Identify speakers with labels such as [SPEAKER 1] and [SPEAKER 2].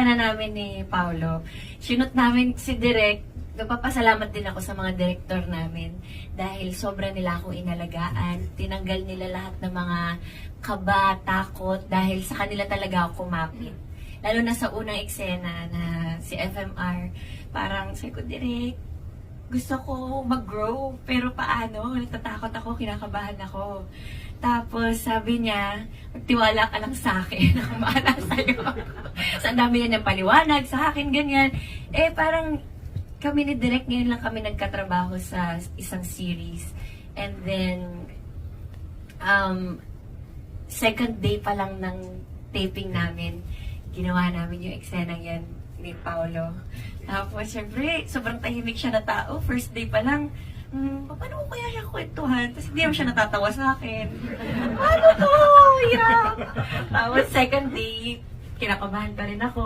[SPEAKER 1] eksena namin ni Paolo, sinut namin si Direk. Nagpapasalamat din ako sa mga director namin dahil sobra nila akong inalagaan. Tinanggal nila lahat ng mga kaba, takot dahil sa kanila talaga ako kumapit. Lalo na sa unang eksena na si FMR, parang sabi ko, Direk, gusto ko mag-grow, pero paano? Natatakot ako, kinakabahan ako. Tapos sabi niya, magtiwala ka lang sa akin, ako bahala sa'yo. So, ang dami niya ng paliwanag sa akin, ganyan. Parang kami ni Direk ngayon lang kami nagkatrabaho sa isang series. And then, second day pa lang ng taping namin, ginawa namin yung eksena yan ni Paolo. Tapos, syempre, sobrang tahimik siya na tao. First day pa lang, paano ko kaya siya kwentuhan? Tapos hindi naman siya natatawa sa akin. Ano to? Hirap! Tapos, second day, kinakabahan pa rin ako.